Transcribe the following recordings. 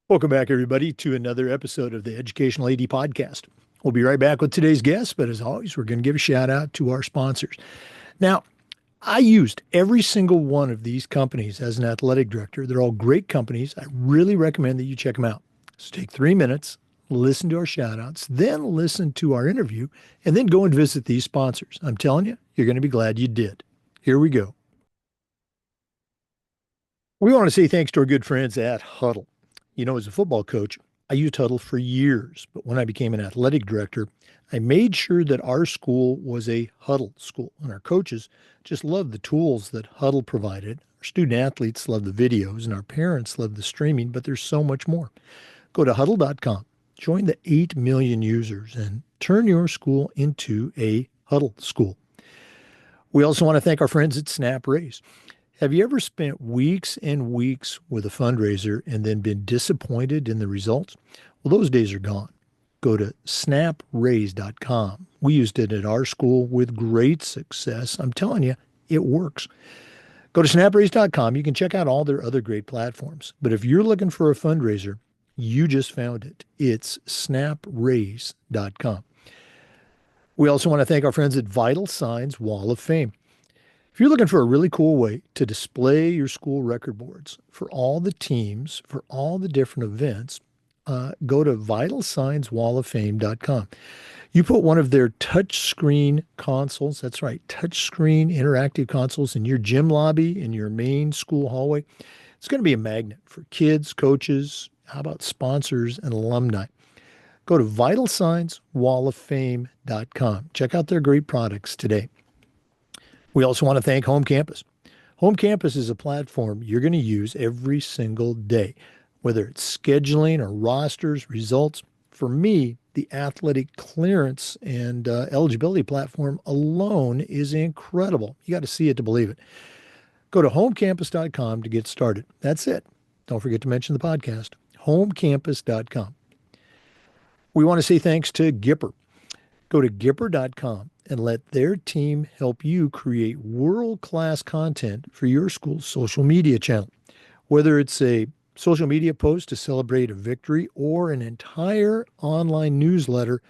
Welcome back, everybody, to another episode of the Educational AD Podcast. We'll be right back with today's guest, but as always, we're going to give a shout out to our sponsors. Now, I used every single one of these companies as an athletic director. They're all great companies. I really recommend that you check them out. So take 3 minutes, listen to our shout outs, then listen to our interview, and then go and visit these sponsors. I'm telling you, you're going to be glad you did. Here we go. We want to say thanks to our good friends at Huddle. As a football coach, I used Huddle for years, but when I became an athletic director, I made sure that our school was a Huddle school, and our coaches just loved the tools that Huddle provided. Our student athletes love the videos, and our parents love the streaming, but there's so much more. Go to huddle.com, join the 8 million users, and turn your school into a Huddle school. We also want to thank our friends at Snap Raise. Have you ever spent weeks and weeks with a fundraiser and then been disappointed in the results? Well, those days are gone. Go to snapraise.com. We used it at our school with great success. I'm telling you, it works. Go to snapraise.com. You can check out all their other great platforms. But if you're looking for a fundraiser, you just found it. It's snapraise.com. We also want to thank our friends at Vital Signs Wall of Fame. If you're looking for a really cool way to display your school record boards for all the teams, for all the different events, go to vitalsignswalloffame.com. You put one of their touchscreen consoles, that's right, touchscreen interactive consoles in your gym lobby, in your main school hallway. It's going to be a magnet for kids, coaches, how about sponsors and alumni. Go to vitalsignswalloffame.com. Check out their great products today. We also want to thank Home Campus. Home Campus is a platform you're going to use every single day, whether it's scheduling or rosters, results. For me, the athletic clearance and eligibility platform alone is incredible. You got to see it to believe it. Go to homecampus.com to get started. That's it. Don't forget to mention the podcast, homecampus.com. We want to say thanks to Gipper. Go to Gipper.com and let their team help you create world-class content for your school's social media channel. Whether it's a social media post to celebrate a victory or an entire online newsletter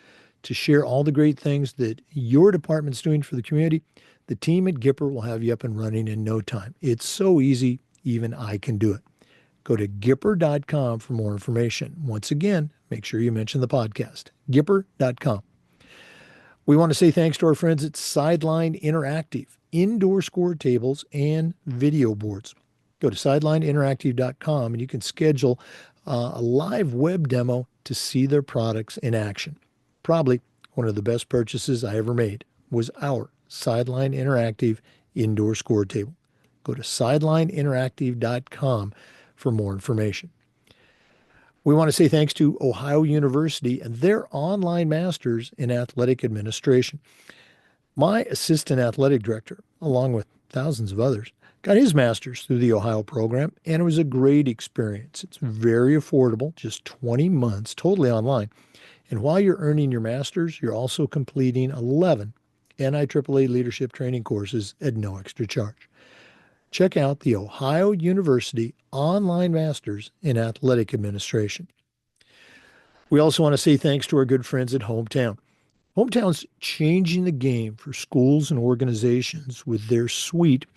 to share all the great things that your department's doing for the community, the team at Gipper will have you up and running in no time. It's so easy, even I can do it. Go to Gipper.com for more information. Once again, make sure you mention the podcast, Gipper.com. We want to say thanks to our friends at Sideline Interactive, indoor score tables and video boards. Go to sidelineinteractive.com and you can schedule a live web demo to see their products in action. Probably one of the best purchases I ever made was our Sideline Interactive indoor score table. Go to sidelineinteractive.com for more information. We want to say thanks to Ohio University and their online masters in athletic administration. My assistant athletic director, along with thousands of others, got his master's through the Ohio program, and it was a great experience. It's very affordable, just 20 months, totally online. And while you're earning your master's, you're also completing 11 NIAAA leadership training courses at no extra charge. Check out the Ohio University Online Masters in Athletic Administration. We also want to say thanks to our good friends at Hometown. Hometown's changing the game for schools and organizations with their suite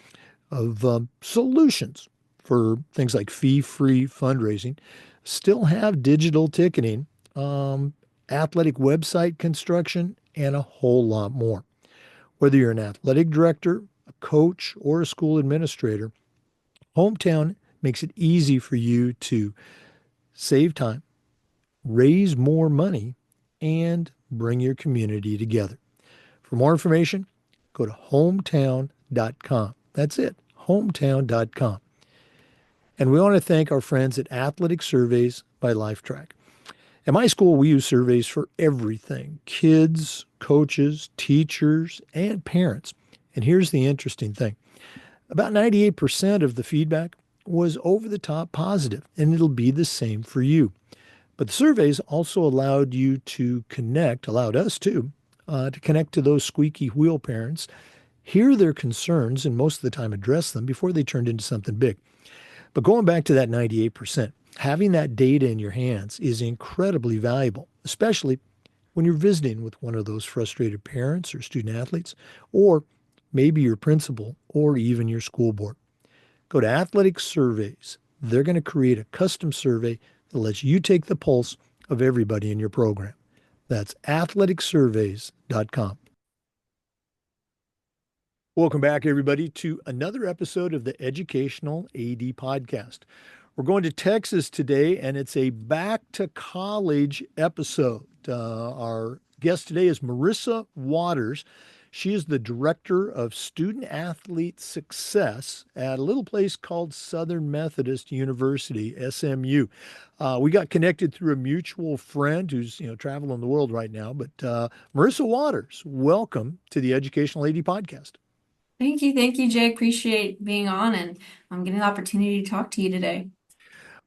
of solutions for things like fee-free fundraising, still have digital ticketing, athletic website construction, and a whole lot more. Whether you're an athletic director, a coach, or a school administrator, Hometown makes it easy for you to save time, raise more money, and bring your community together. For more information, go to hometown.com. That's it, hometown.com. And we want to thank our friends at Athletic Surveys by LifeTrack. At my school, we use surveys for everything: kids, coaches, teachers, and parents. And here's the interesting thing. About 98% of the feedback was over the top positive, and it'll be the same for you. But the surveys also allowed us to connect to those squeaky wheel parents, hear their concerns, and most of the time address them before they turned into something big. But going back to that 98%, having that data in your hands is incredibly valuable, especially when you're visiting with one of those frustrated parents or student athletes, or maybe your principal or even your school board. Go to Athletic Surveys. They're going to create a custom survey that lets you take the pulse of everybody in your program. That's athleticsurveys.com. Welcome back, everybody, to another episode of the Educational AD Podcast. We're going to Texas today, and it's a back to college episode. Our guest today is Marissa Watters. She is the Director of Student Athlete Success at a little place called Southern Methodist University, SMU. We got connected through a mutual friend who's traveling the world right now. But Marissa Watters, welcome to the Educational AD Podcast. Thank you, Jay. Appreciate being on and I'm getting the opportunity to talk to you today.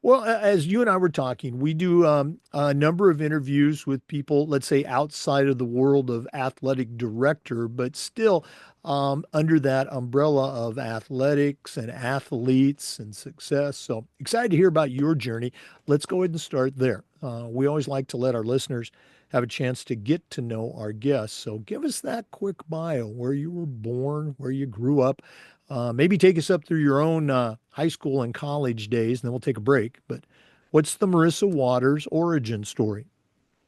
Well, as you and I were talking, we do a number of interviews with people, let's say outside of the world of athletic director, but still under that umbrella of athletics and athletes and success. So excited to hear about your journey. Let's go ahead and start there. We always like to let our listeners have a chance to get to know our guests. So give us that quick bio, where you were born, where you grew up. Maybe take us up through your own high school and college days, and then we'll take a break. But what's the Marissa Watters origin story?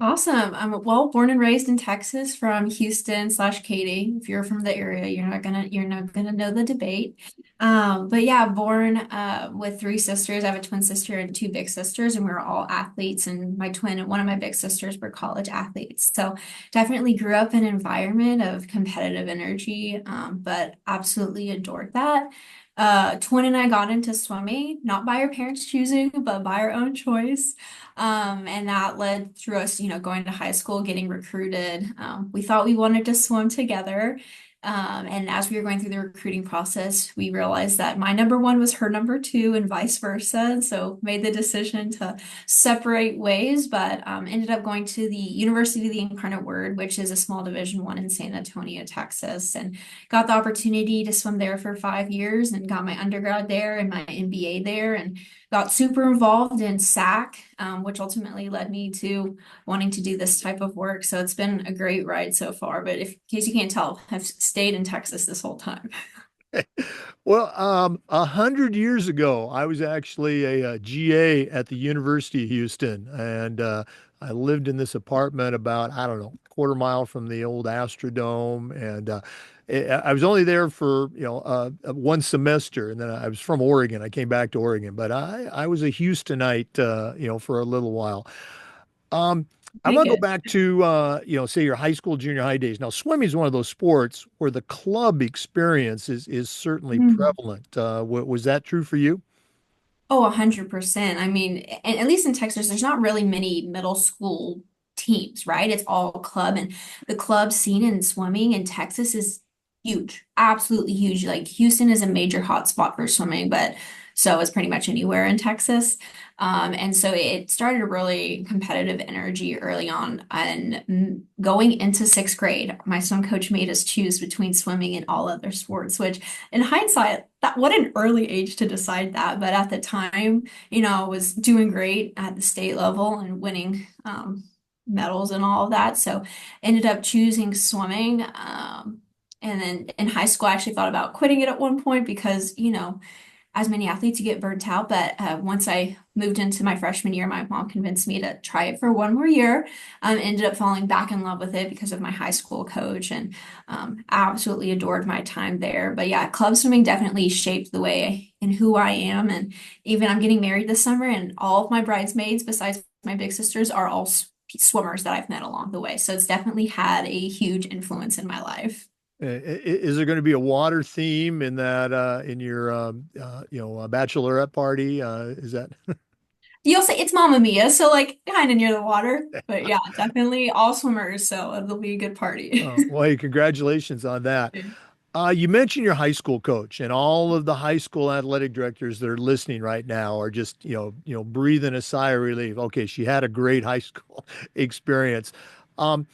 Awesome. I'm born and raised in Texas from Houston/Katy. If you're from the area, you're not gonna know the debate. But yeah, born with three sisters. I have a twin sister and two big sisters, and we were all athletes. And my twin and one of my big sisters were college athletes. So definitely grew up in an environment of competitive energy, but absolutely adored that. Twin and I got into swimming, not by our parents choosing, but by our own choice. And that led through us, going to high school, getting recruited. We thought we wanted to swim together. And as we were going through the recruiting process, we realized that my number one was her number two and vice versa. And so made the decision to separate ways, but ended up going to the University of the Incarnate Word, which is a small Division I in San Antonio, Texas, and got the opportunity to swim there for 5 years and got my undergrad there and my MBA there and got super involved in SAC, which ultimately led me to wanting to do this type of work. So it's been a great ride so far. But in case you can't tell, I've stayed in Texas this whole time. Well, 100 years ago, I was actually a GA at the University of Houston, and I lived in this apartment about, I don't know, quarter mile from the old Astrodome, and I was only there for one semester, and then I was from Oregon. I came back to Oregon, but I was a Houstonite, for a little while. Um, I Take want to go it. back to, say your high school, junior high days. Now, swimming is one of those sports where the club experience is certainly prevalent. Was that true for you? Oh, 100%. I mean, and at least in Texas, there's not really many middle school teams, right? It's all club, and the club scene in swimming in Texas is huge, absolutely huge. Like Houston is a major hotspot for swimming, but so is pretty much anywhere in Texas. And so it started a really competitive energy early on. And going into sixth grade, my swim coach made us choose between swimming and all other sports, which in hindsight, that what an early age to decide that. But at the time, I was doing great at the state level and winning medals and all of that. So ended up choosing swimming. And then in high school, I actually thought about quitting it at one point because, as many athletes, you get burnt out. But once I moved into my freshman year, my mom convinced me to try it for one more year. Ended up falling back in love with it because of my high school coach and absolutely adored my time there. But yeah, club swimming definitely shaped the way and who I am. And even I'm getting married this summer, and all of my bridesmaids, besides my big sisters, are all swimmers that I've met along the way. So it's definitely had a huge influence in my life. Is there going to be a water theme in that in your bachelorette party? Is that? You'll say it's Mamma Mia, so like kind of near the water. But yeah, definitely all swimmers, so it'll be a good party. Well, hey, congratulations on that. You mentioned your high school coach, and all of the high school athletic directors that are listening right now are just, breathing a sigh of relief. Okay, she had a great high school experience. Um,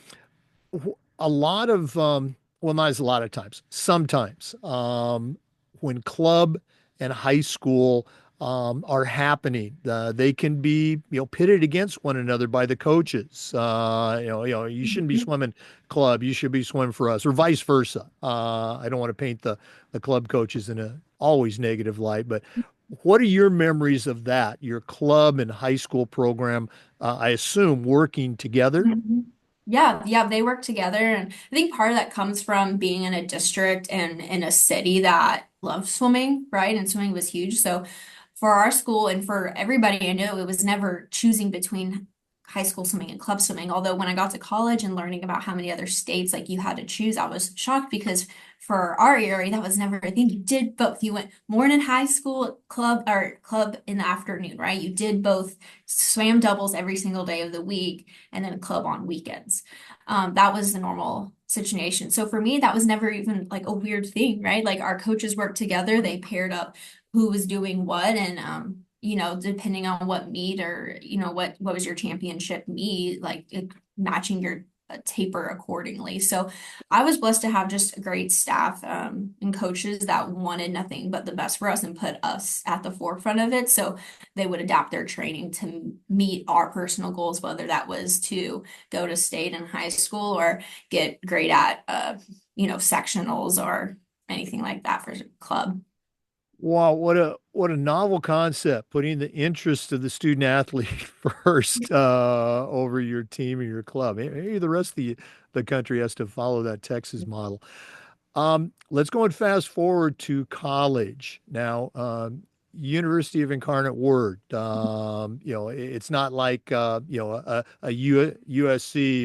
a lot of, well, not as a lot of times, sometimes when club and high school are happening. They can be, pitted against one another by the coaches. You shouldn't be Mhm. swimming club. You should be swimming for us, or vice versa. I don't want to paint the club coaches in a always negative light, but what are your memories of that? Your club and high school program, I assume, working together. Mhm. Yeah, yeah, they work together. And I think part of that comes from being in a district and in a city that loves swimming, right? And swimming was huge. So for our school and for everybody I knew, it was never choosing between high school swimming and club swimming. Although when I got to college and learning about how many other states like you had to choose, I was shocked because for our area, that was never a thing. You did both. You went morning high school club or club in the afternoon, right? You did both swam doubles every single day of the week and then a club on weekends. That was the normal situation. So for me, that was never even like a weird thing, right? Like our coaches worked together, they paired up who was doing what, and depending on what meet or what was your championship meet, like matching your taper accordingly. So I was blessed to have just a great staff and coaches that wanted nothing but the best for us and put us at the forefront of it. So they would adapt their training to meet our personal goals, whether that was to go to state and high school or get great at sectionals or anything like that for club. Wow, what a novel concept, putting the interest of the student athlete first over your team and your club. Maybe the rest of the country has to follow that Texas model. Let's go and fast forward to college. Now, University of Incarnate Word. It's not like USC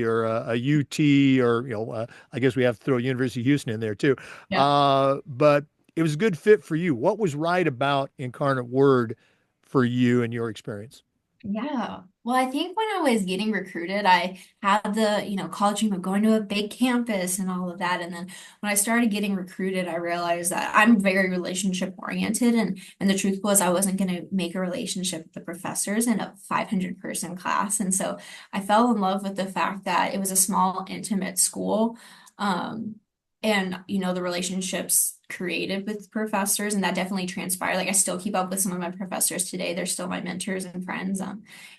or a UT or I guess we have to throw University of Houston in there too. Yeah. But it was a good fit for you. What was right about Incarnate Word for you and your experience? Yeah. Well, I think when I was getting recruited, I had the, college dream of going to a big campus and all of that. And then when I started getting recruited, I realized that I'm very relationship oriented. And the truth was I wasn't going to make a relationship with the professors in a 500-person class. And so I fell in love with the fact that it was a small, intimate school. Um, and the relationships created with professors, and that definitely transpired. Like I still keep up with some of my professors today. They're still my mentors and friends.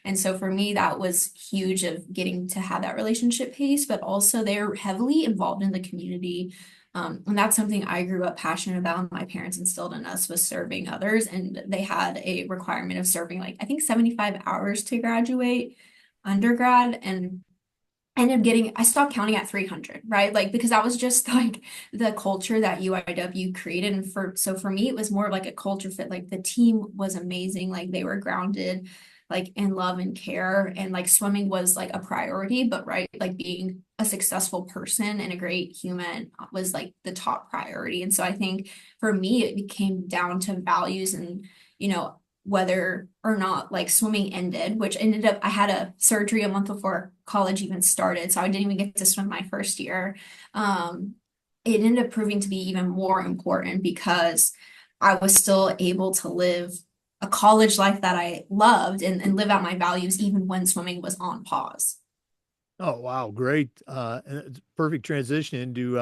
And so for me, that was huge of getting to have that relationship piece, but also they're heavily involved in the community. And that's something I grew up passionate about. And my parents instilled in us was serving others, and they had a requirement of serving like I think 75 hours to graduate undergrad, and I ended up I stopped counting at 300, right? Like, because that was just like the culture that UIW created. And for me, it was more of like a culture fit. Like the team was amazing. Like they were grounded, like in love and care. And like swimming was like a priority, but right, like being a successful person and a great human was like the top priority. And so I think for me, it became down to values and, you know, whether or not like swimming ended, which ended up, I had a surgery a month before college even started. So I didn't even get to swim my first year. It ended up proving to be even more important because I was still able to live a college life that I loved and live out my values even when swimming was on pause. Oh, wow, great. And it's a perfect transition into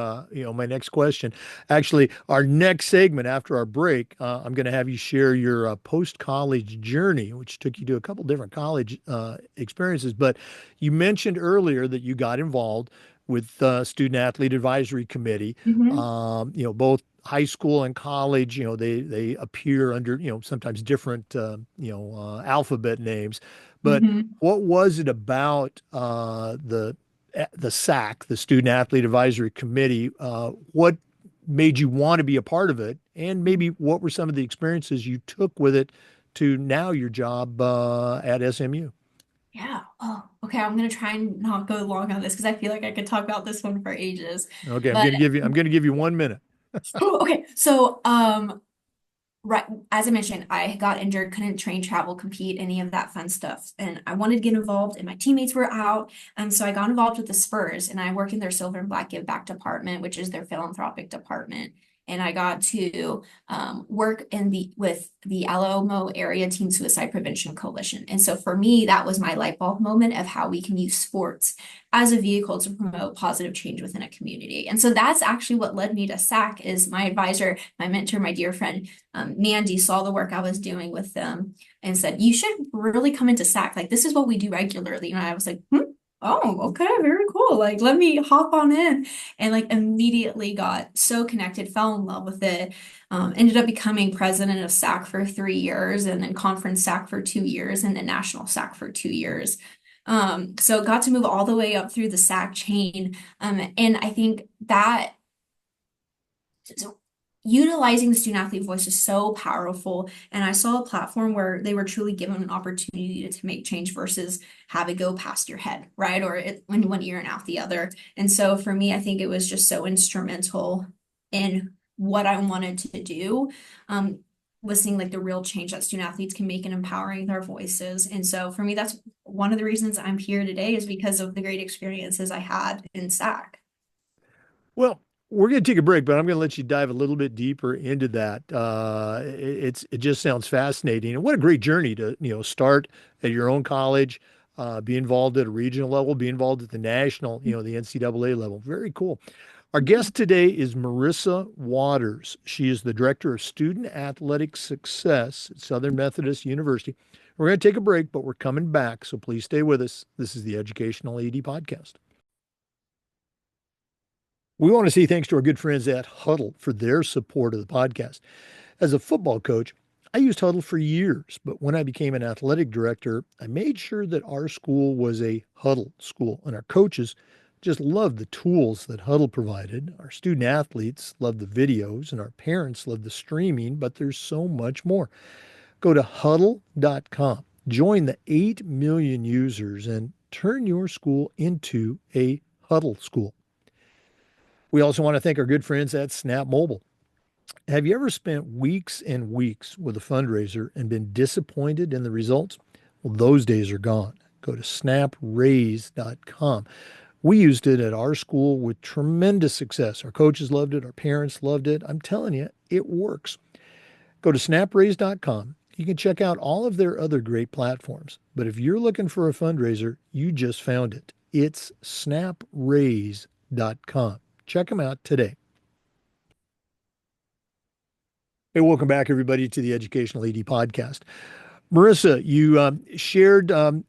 my next question. Actually, our next segment after our break, I'm going to have you share your post-college journey, which took you to a couple different college experiences. But you mentioned earlier that you got involved with Student Athlete Advisory Committee. Mhm. Both high school and college, they appear under, sometimes different, alphabet names. But Mhm. what was it about the SAC, the Student Athlete Advisory Committee? What made you want to be a part of it, and maybe what were some of the experiences you took with it to now your job at SMU? Yeah. Oh, okay. I'm gonna try and not go long on this because I feel like I could talk about this one for ages. Okay, But I'm going to give you 1 minute. oh, okay. So, right, as I mentioned, I got injured, couldn't train, travel, compete, any of that fun stuff. And I wanted to get involved, and my teammates were out. And so I got involved with the Spurs, and I work in their Silver and Black Give Back department, which is their philanthropic department. and I got to work with the Alamo Area Teen Suicide Prevention Coalition. And so for me, that was my light bulb moment of how we can use sports as a vehicle to promote positive change within a community. And so that's actually what led me to SAC. Is my advisor, my mentor, my dear friend, Mandy, saw the work I was doing with them and said, you should really come into SAC. Like, this is what we do regularly. And I was like, oh, okay, very cool. Like, let me hop on in. And like immediately got so connected, fell in love with it. Ended up becoming president of SAC for 3 years, and then conference SAC for 2 years, and then national SAC for 2 years. So got to move all the way up through the SAC chain. And I think that utilizing the student athlete voice is so powerful. And I saw a platform where they were truly given an opportunity to make change versus have it go past your head, right? Or when one ear and out the other. And so for me, I think it was just so instrumental in what I wanted to do. Was seeing like the real change that student athletes can make in empowering their voices. And so for me, that's one of the reasons I'm here today, is because of the great experiences I had in SAC. Well, we're going to take a break, but I'm going to let you dive a little bit deeper into that. It just sounds fascinating, and what a great journey to start at your own college, be involved at a regional level, be involved at the national, the NCAA level. Very cool. Our guest today is Marissa Watters. She is the Director of Student Athletic Success at Southern Methodist University. We're going to take a break, but we're coming back, so please stay with us. This is the Educational AD Podcast. We want to say thanks to our good friends at Huddle for their support of the podcast. As a football coach, I used Huddle for years, but when I became an athletic director, I made sure that our school was a Huddle school, and our coaches just loved the tools that Huddle provided. Our student athletes loved the videos, and our parents loved the streaming, but there's so much more. Go to huddle.com, join the 8 million users, and turn your school into a Huddle school. We also want to thank our good friends at Snap Mobile. Have you ever spent weeks and weeks with a fundraiser and been disappointed in the results? Well, those days are gone. Go to snapraise.com. We used it at our school with tremendous success. Our coaches loved it. Our parents loved it. I'm telling you, it works. Go to snapraise.com. You can check out all of their other great platforms. But if you're looking for a fundraiser, you just found it. It's snapraise.com. Check them out today. Hey, welcome back, everybody, to the Educational AD Podcast. Marissa, you shared, how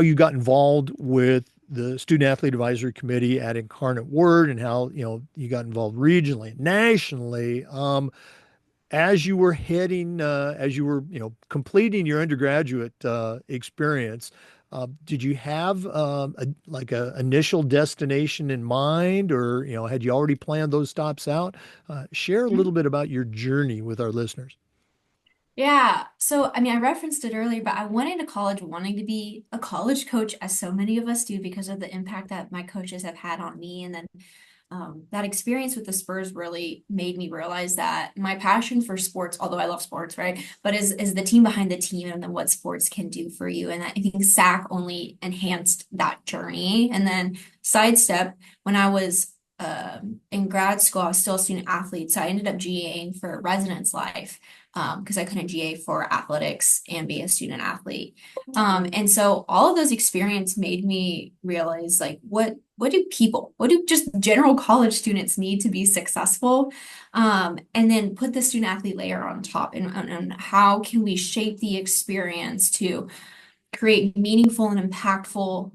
you got involved with the Student Athlete Advisory Committee at Incarnate Word, and how, you got involved regionally, nationally. As you were completing your undergraduate experience, did you have like a initial destination in mind, or had you already planned those stops out? Share a little bit about your journey with our listeners. Yeah. So, I mean, I referenced it earlier, but I went into college wanting to be a college coach, as so many of us do, because of the impact that my coaches have had on me. And then that experience with the Spurs really made me realize that my passion for sports, although I love sports, right, but is the team behind the team, and then what sports can do for you. And I think SAC only enhanced that journey. And then sidestep, when I was in grad school, I was still a student athlete, so I ended up GAing for residence life, because I couldn't GA for athletics and be a student athlete. And so all of those experiences made me realize, like, what do just general college students need to be successful? And then put the student athlete layer on top, and how can we shape the experience to create meaningful and impactful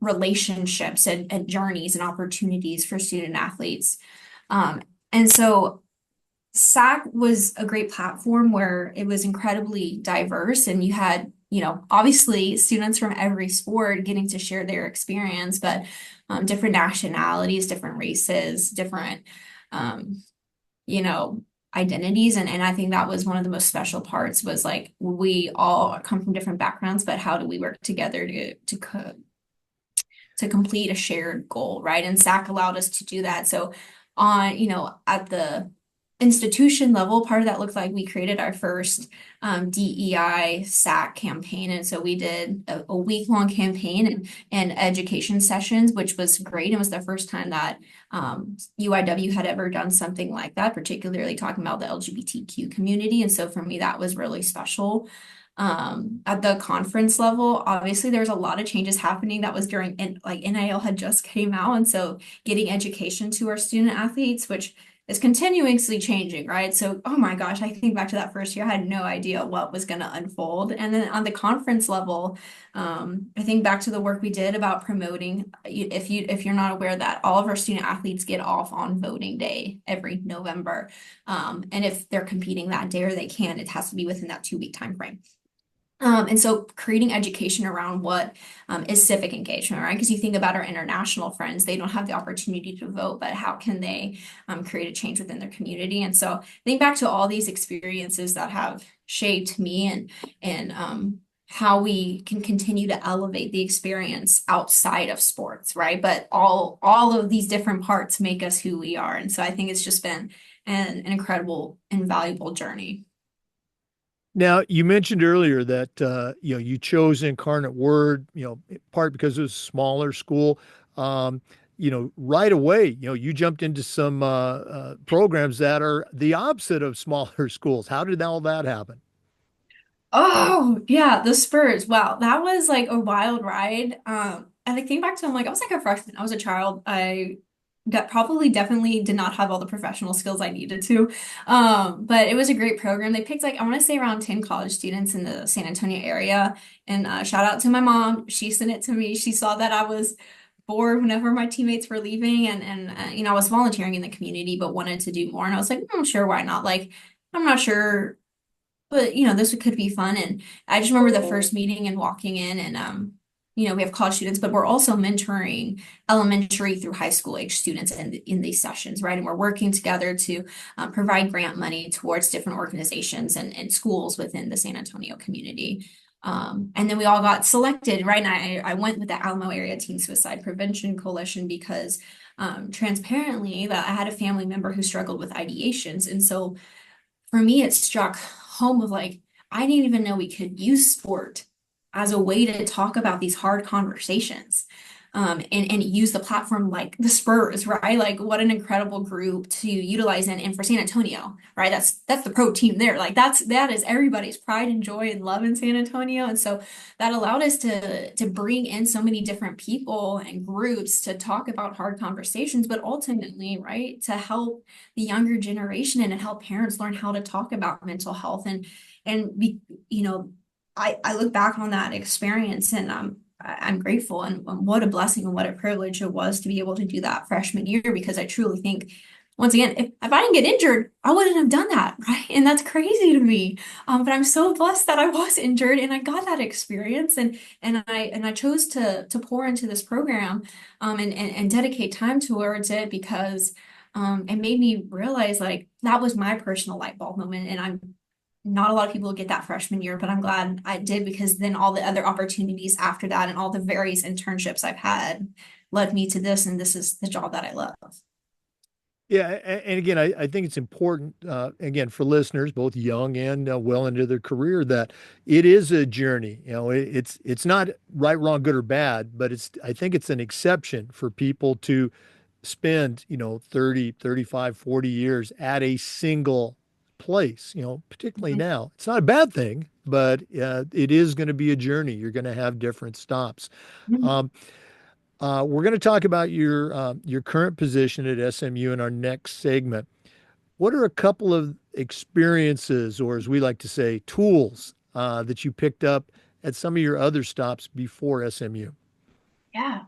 relationships and journeys and opportunities for student athletes. And so SAC was a great platform where it was incredibly diverse, and you had, obviously students from every sport getting to share their experience, but different nationalities, different races, different, you know, identities. And I think that was one of the most special parts, was like, we all come from different backgrounds, but how do we work together to complete a shared goal, right? And SAC allowed us to do that. So at the institution level, part of that looked like we created our first DEI SAC campaign. And so we did a week-long campaign and education sessions, which was great. It was the first time that UIW had ever done something like that, particularly talking about the LGBTQ community. And so for me, that was really special. At the conference level, obviously there's a lot of changes happening. That was during like NIL had just came out. And so getting education to our student athletes, which is continuously changing, right? So, oh my gosh, I think back to that first year, I had no idea what was going to unfold. And then on the conference level, I think back to the work we did about promoting, if you're not aware that all of our student athletes get off on voting day every November. And if they're competing that day or they can, it has to be within that 2-week time frame. And so creating education around what is civic engagement, right? Because you think about our international friends, they don't have the opportunity to vote, but how can they create a change within their community? And so think back to all these experiences that have shaped me and how we can continue to elevate the experience outside of sports, right? But all of these different parts make us who we are. And so I think it's just been an incredible and valuable journey. Now, you mentioned earlier that you chose Incarnate Word, in part because it was a smaller school. Right away, you jumped into some programs that are the opposite of smaller schools. How did all that happen? Oh, yeah, the Spurs. Wow, that was like a wild ride. And I think back to, I'm like, I was like a freshman. I was a child. I that probably definitely did not have all the professional skills I needed to. But it was a great program. They picked like, I want to say around 10 college students in the San Antonio area. And shout out to my mom. She sent it to me. She saw that I was bored whenever my teammates were leaving and I was volunteering in the community, but wanted to do more. And I was like, sure, why not? Like, I'm not sure but this could be fun. And I just remember the first meeting and walking in and we have college students, but we're also mentoring elementary through high school age students in these sessions, right? And we're working together to provide grant money towards different organizations and schools within the San Antonio community. And then we all got selected, right? And I went with the Alamo Area Teen Suicide Prevention Coalition because transparently that I had a family member who struggled with ideations. And so for me, it struck home of like, I didn't even know we could use sport as a way to talk about these hard conversations. And use the platform like the Spurs, right? Like what an incredible group to utilize and for San Antonio, right? That's the pro team there. Like that is everybody's pride and joy and love in San Antonio. And so that allowed us to bring in so many different people and groups to talk about hard conversations, but ultimately, right, to help the younger generation and to help parents learn how to talk about mental health and be, I look back on that experience and I'm grateful and what a blessing and what a privilege it was to be able to do that freshman year because I truly think once again if I didn't get injured I wouldn't have done that, right? And that's crazy to me, but I'm so blessed that I was injured and I got that experience and I chose to pour into this program and dedicate time towards it because it made me realize like that was my personal light bulb moment and I'm not a lot of people get that freshman year, but I'm glad I did because then all the other opportunities after that and all the various internships I've had led me to this, and this is the job that I love. Yeah, and again, I think it's important, again, for listeners, both young and well into their career, that it is a journey. It's not right, wrong, good or bad, but I think it's an exception for people to spend, 30, 35, 40 years at a single place, particularly now. It's not a bad thing, but it is going to be a journey. You're going to have different stops. Mhm. Um, we're going to talk about your current position at SMU in our next segment. What are a couple of experiences, or as we like to say, tools that you picked up at some of your other stops before SMU? Yeah.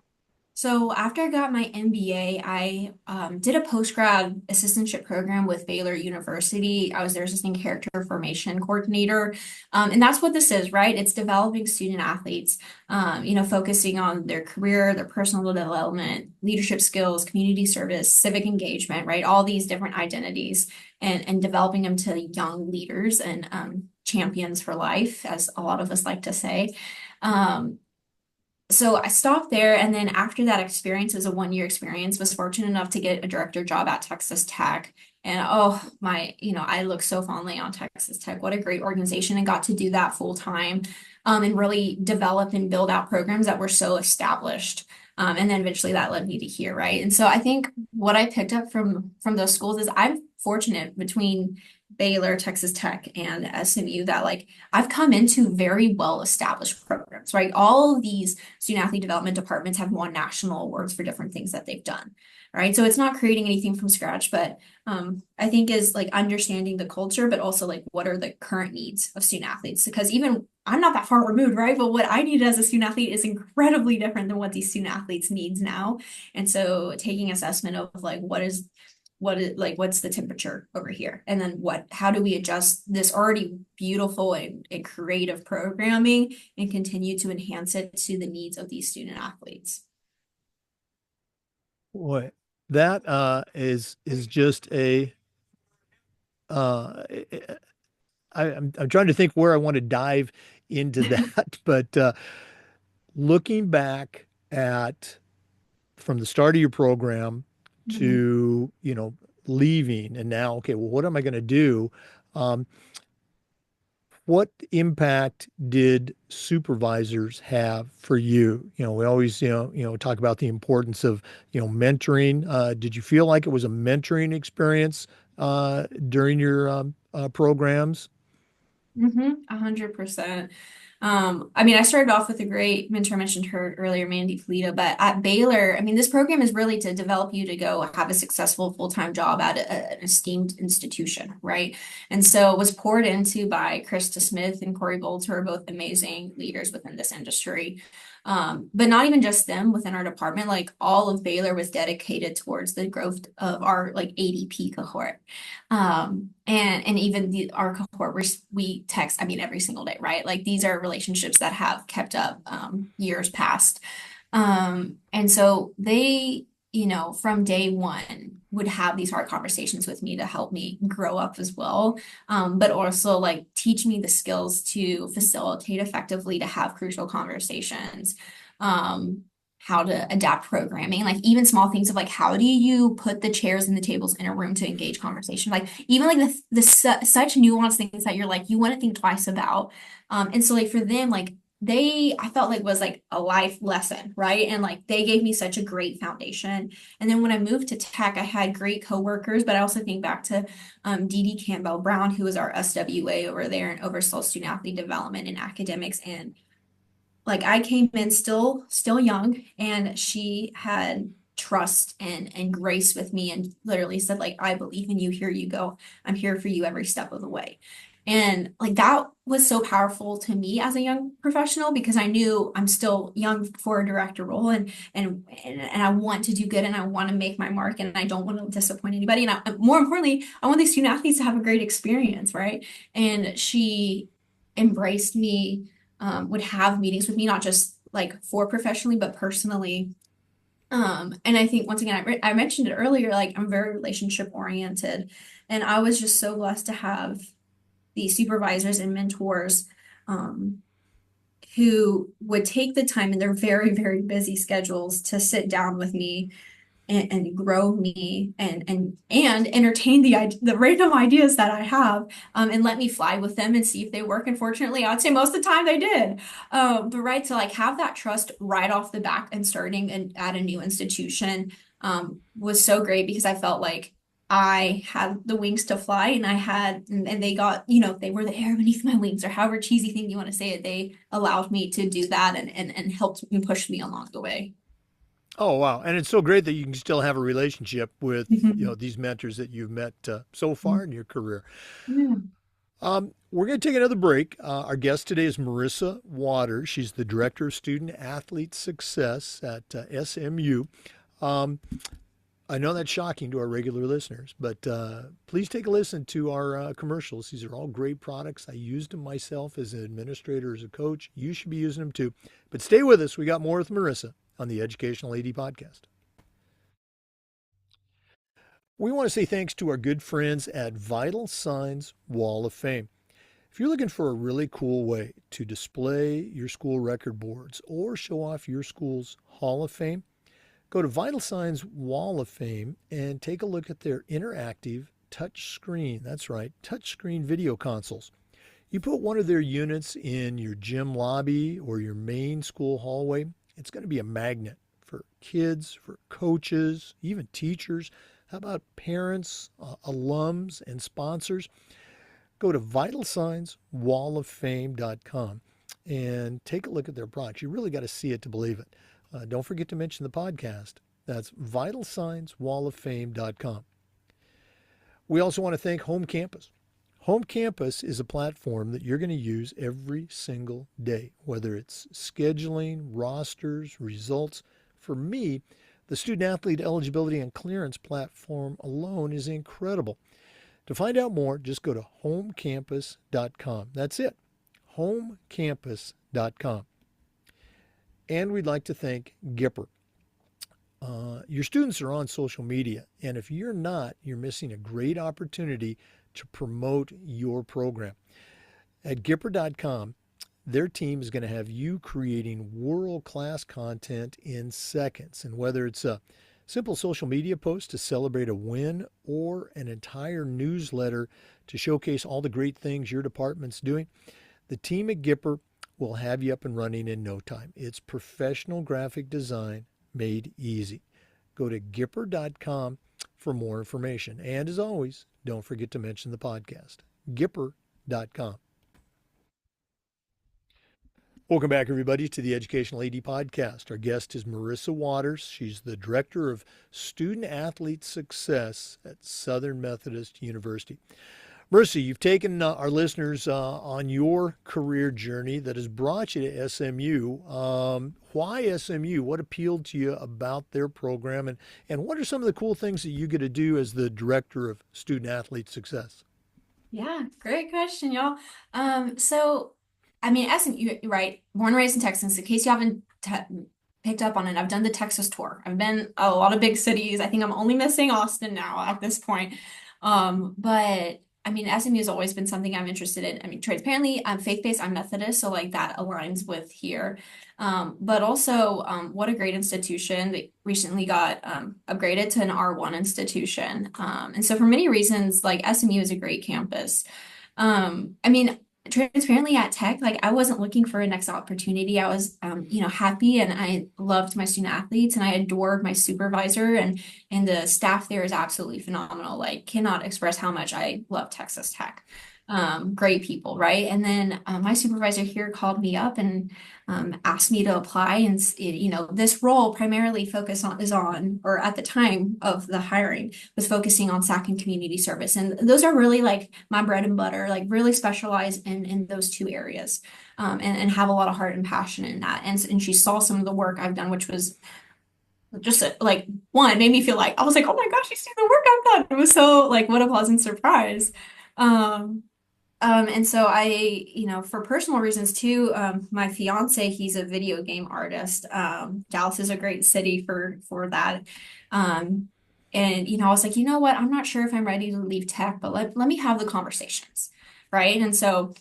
So after I got my MBA, I did a post-grad assistantship program with Baylor University. I was their assistant character formation coordinator. And that's what this is, right? It's developing student athletes, focusing on their career, their personal development, leadership skills, community service, civic engagement, right? All these different identities and developing them to young leaders and champions for life, as a lot of us like to say. Um, so I stopped there, and then after that experience, as a 1-year experience, was fortunate enough to get a director job at Texas Tech. And oh my, I look so fondly on Texas Tech. What a great organization, and got to do that full time, and really develop and build out programs that were so established. And then eventually that led me to here, right? And so I think what I picked up from those schools is I'm fortunate between Baylor, Texas Tech, and SMU that like I've come into very well established programs, right? All of these student athlete development departments have won national awards for different things that they've done, right? So it's not creating anything from scratch, but I think is like understanding the culture, but also like what are the current needs of student athletes? Because even I'm not that far removed, right? But what I needed as a student athlete is incredibly different than what these student athletes needs now. And so taking assessment of like what's the temperature over here? And then how do we adjust this already beautiful and creative programming and continue to enhance it to the needs of these student athletes? Boy, that is just a uh, I'm trying to think where I want to dive into that, but looking back at from the start of your program Mhm. to, leaving and now, okay, well, what am I going to do? Um, what impact did supervisors have for you? We always, talk about the importance of, mentoring. Did you feel like it was a mentoring experience during your programs? 100%. I mean, I started off with a great mentor. I mentioned her earlier, Mandy Polito, but at Baylor, I mean, this program is really to develop you to go have a successful full-time job at an esteemed institution, right? And so it was poured into by Krista Smith and Corey Bolts, who are both amazing leaders within this industry. But not even just them within our department, like all of Baylor was dedicated towards the growth of our like ADP cohort. And even our cohort, we text, I mean, every single day, right? Like these are relationships that have kept up years past. And so they, from day one would have these hard conversations with me to help me grow up as well. But also like teach me the skills to facilitate effectively, to have crucial conversations. Um, how to adapt programming, like even small things of like how do you put the chairs and the tables in a room to engage conversation, like even like such nuanced things that you're like you want to think twice about. And so like for them, like I felt like was like a life lesson, right? And like they gave me such a great foundation. And then when I moved to tech, I had great coworkers, but I also think back to Dee Dee Campbell Brown, who was our SWA over there and oversaw student athlete development and academics. And like I came in still young, and she had trust and grace with me and literally said like I believe in you, here you go, I'm here for you every step of the way. And like that was so powerful to me as a young professional because I knew I'm still young for a director role, and I want to do good, and I want to make my mark, and I don't want to disappoint anybody, and more importantly I want these student athletes to have a great experience, right? And she embraced me, would have meetings with me, not just like for professionally, but personally. And I think once again, I mentioned it earlier, like I'm very relationship oriented, and I was just so blessed to have these supervisors and mentors, um, who would take the time in their very, very busy schedules to sit down with me and grow me and entertain the random ideas that I have, and let me fly with them and see if they work. Unfortunately, I'd say most of the time they did. But right to like have that trust right off the bat and starting at a new institution was so great because I felt like I had the wings to fly, and and they got, they were the air beneath my wings, or however cheesy thing you want to say it. They allowed me to do that and helped me push me along the way. Oh, wow. And it's so great that you can still have a relationship with, these mentors that you've met so far in your career. Yeah. We're going to take another break. Our guest today is Marissa Watters. She's the Director of Student Athlete Success at SMU. Um, I know that's shocking to our regular listeners, but please take a listen to our commercials. These are all great products. I used them myself as an administrator, as a coach. You should be using them too. But stay with us. We got more with Marissa on the Educational AD Podcast. We want to say thanks to our good friends at Vital Signs Wall of Fame. If you're looking for a really cool way to display your school record boards or show off your school's Hall of Fame, go to Vital Signs Wall of Fame and take a look at their interactive touch screen. That's right, touch screen video consoles. You put one of their units in your gym lobby or your main school hallway, it's going to be a magnet for kids, for coaches, even teachers. How about parents, alums, and sponsors? Go to vitalsignswalloffame.com and take a look at their products. You really got to see it to believe it. Don't forget to mention the podcast. That's vitalsignswalloffame.com. We also want to thank Home Campus. Home Campus is a platform that you're going to use every single day, whether it's scheduling, rosters, results. For me, the student athlete eligibility and clearance platform alone is incredible. To find out more, just go to homecampus.com. That's it, homecampus.com. And we'd like to thank Gipper. Your students are on social media, and if you're not, you're missing a great opportunity to promote your program. At Gipper.com, their team is going to have you creating world-class content in seconds. And whether it's a simple social media post to celebrate a win or an entire newsletter to showcase all the great things your department's doing, the team at Gipper will have you up and running in no time. It's professional graphic design made easy. Go to Gipper.com for more information. And as always, don't forget to mention the podcast. Gipper.com. Welcome back, everybody, to the Educational AD Podcast. Our guest is Marissa Watters. She's the Director of Student Athlete Success at Southern Methodist University. Marissa, you've taken our listeners on your career journey that has brought you to SMU. Why SMU? What appealed to you about their program? And what are some of the cool things that you get to do as the Director of Student Athlete Success? Yeah, great question, y'all. I mean, SMU, right? Born and raised in Texas. In case you haven't picked up on it, I've done the Texas tour. I've been a lot of big cities. I think I'm only missing Austin now at this point. But I mean, SMU has always been something I'm interested in. I mean, transparently, I'm faith-based, I'm Methodist, so like that aligns with here. But also, what a great institution that recently got upgraded to an R1 institution. And so for many reasons, like SMU is a great campus. I mean, transparently at Tech, like I wasn't looking for a next opportunity. I was, happy, and I loved my student athletes, and I adored my supervisor, and the staff there is absolutely phenomenal. Like cannot express how much I love Texas Tech. Great people, right? And then my supervisor here called me up and asked me to apply, and this role primarily or at the time of the hiring was focusing on SAC and community service, and those are really like my bread and butter, like really specialize in those two areas, and have a lot of heart and passion in that. And she saw some of the work I've done, which was just like one made me feel like I was like, oh my gosh, you see the work I've done. It was so like what a pleasant surprise. And so for personal reasons too, my fiance, he's a video game artist. Dallas is a great city for that. I was like, you know what? I'm not sure if I'm ready to leave tech, but let me have the conversations. Right. And so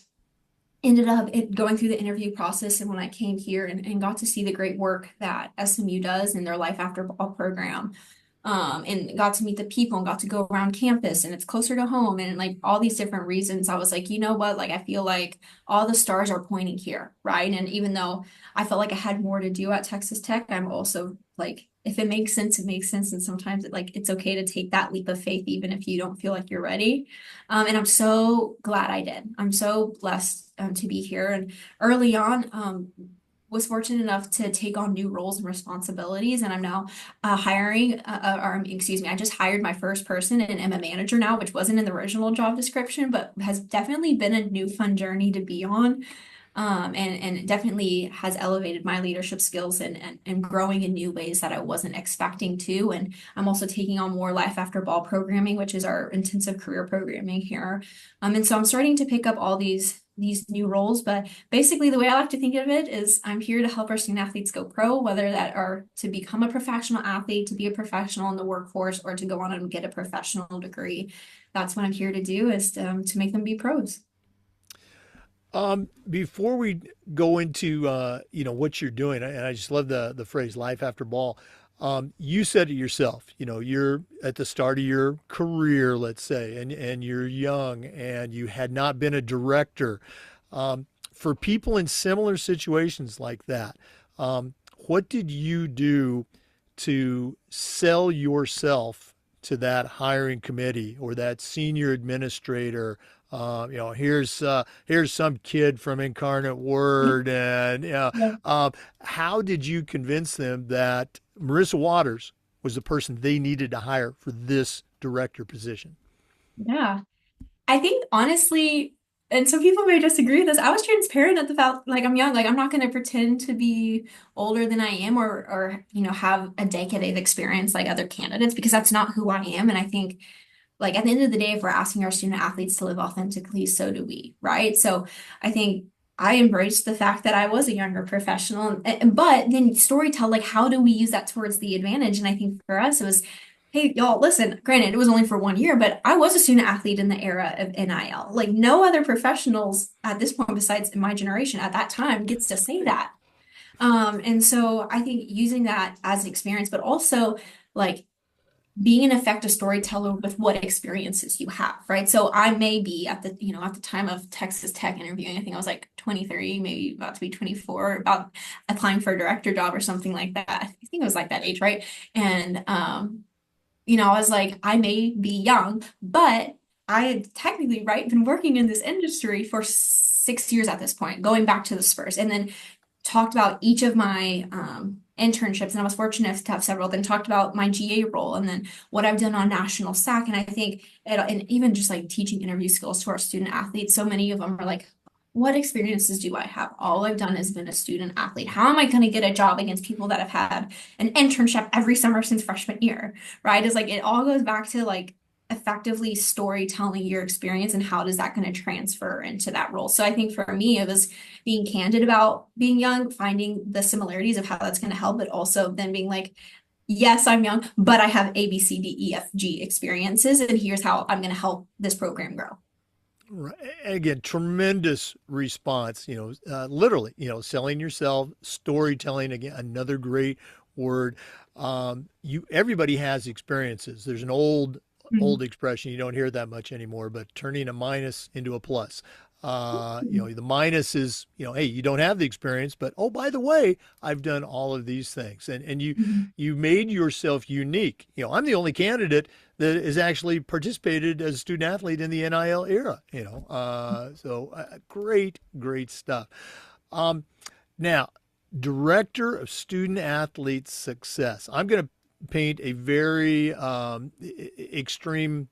ended up going through the interview process. And when I came here and got to see the great work that SMU does in their Life After Ball program, and got to meet the people and got to go around campus, and it's closer to home, and like all these different reasons, I was like, you know what, like I feel like all the stars are pointing here, right? And even though I felt like I had more to do at Texas Tech, I'm also like, if it makes sense, it makes sense. And sometimes it's okay to take that leap of faith even if you don't feel like you're ready. And I'm so glad I did. I'm so blessed to be here. And early on, was fortunate enough to take on new roles and responsibilities, and I'm now I just hired my first person and am a manager now, which wasn't in the original job description, but has definitely been a new fun journey to be on, and definitely has elevated my leadership skills and growing in new ways that I wasn't expecting to. And I'm also taking on more Life After Ball programming, which is our intensive career programming here, and so I'm starting to pick up all these new roles. But basically the way I like to think of it is I'm here to help our student athletes go pro, whether that are to become a professional athlete, to be a professional in the workforce, or to go on and get a professional degree. That's what I'm here to do, is to make them be pros. Before we go into what you're doing, and I just love the phrase "life after ball." You said it yourself, you're at the start of your career, let's say, and you're young and you had not been a director. For people in similar situations like that, what did you do to sell yourself to that hiring committee or that senior administrator? Here's some kid from Incarnate Word, and Yeah. how did you convince them that Marissa Watters was the person they needed to hire for this director position? Yeah. I think honestly, and some people may disagree with this, I was transparent at the fact, like I'm young, like I'm not going to pretend to be older than I am or have a decade of experience like other candidates because that's not who I am. And I think like at the end of the day, if we're asking our student athletes to live authentically, so do we, right? So I think I embraced the fact that I was a younger professional, but then storytell, like how do we use that towards the advantage? And I think for us, it was, hey, y'all, listen, granted, it was only for 1 year, but I was a student athlete in the era of NIL. Like no other professionals at this point, besides in my generation at that time, gets to say that. And so I think using that as an experience, but also like being an effective storyteller with what experiences you have, right? So I may be at the time of Texas Tech interviewing, I think I was like 23, maybe about to be 24, about applying for a director job or something like that. I think it was like that age, right? And I was like, I may be young, but I had technically, right, been working in this industry for 6 years at this point, going back to the Spurs. And then talked about each of my internships, and I was fortunate to have several. Then talked about my GA role, and then what I've done on national SAC. And I think, and even just like teaching interview skills to our student athletes, so many of them are like, "What experiences do I have? All I've done has been a student athlete. How am I going to get a job against people that have had an internship every summer since freshman year?" Right? It's like it all goes back to like effectively storytelling your experience and how does that going to transfer into that role. So I think for me, it was being candid about being young, finding the similarities of how that's going to help, but also then being like, yes, I'm young, but I have A, B, C, D, E, F, G experiences, and here's how I'm going to help this program grow. Right. Again, tremendous response. Literally, selling yourself, storytelling. Again, another great word. Everybody has experiences. There's an old Mhm. expression. You don't hear that much anymore, but turning a minus into a plus. The minus is, hey, you don't have the experience, but oh, by the way, I've done all of these things, and Mhm. you made yourself unique. I'm the only candidate that has actually participated as a student athlete in the NIL era. Great stuff. Um, Now, director of student athlete success. I'm going to paint a very extreme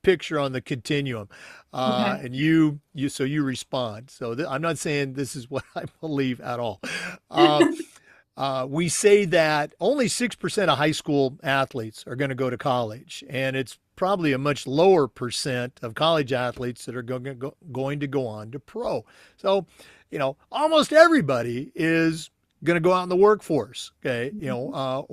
picture on the continuum, Okay. and you respond. So I'm not saying this is what I believe at all. Uh, we say that only 6% of high school athletes are going to go to college, and it's probably a much lower percent of college athletes that are going to go on to pro. So, almost everybody is going to go out in the workforce. Okay.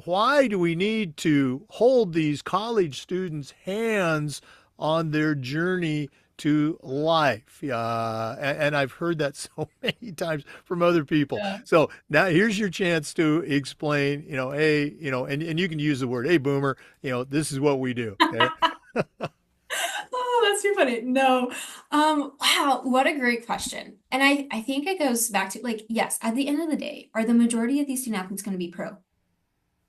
Why do we need to hold these college students' hands on their journey to life? And I've heard that so many times from other people. Yeah. So now here's your chance to explain, hey, and you can use the word, hey, boomer, this is what we do. Okay. Oh, that's too funny. No. Wow, what a great question. And I think it goes back to like, yes, at the end of the day, are the majority of these student athletes going to be pro?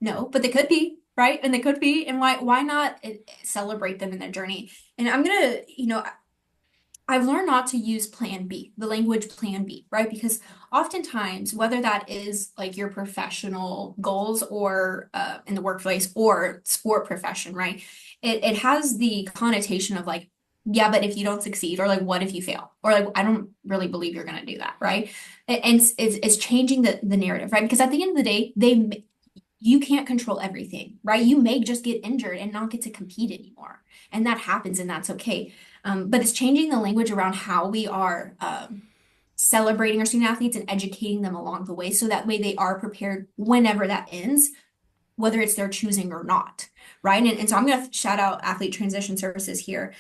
No, but they could be, right? And they could be, and why not celebrate them in their journey? And I'm gonna, I've learned not to use plan B, the language plan B, right? Because oftentimes, whether that is like your professional goals or in the workplace or sport profession, right? It has the connotation of like, yeah, but if you don't succeed, or like, what if you fail? Or like, I don't really believe you're going to do that, right? And it's changing the narrative, right? Because at the end of the day, you can't control everything, right? You may just get injured and not get to compete anymore. And that happens, and that's okay. But it's changing the language around how we are celebrating our student athletes and educating them along the way so that way they are prepared whenever that ends, whether it's their choosing or not, right? And so I'm going to shout out Athlete Transition Services here.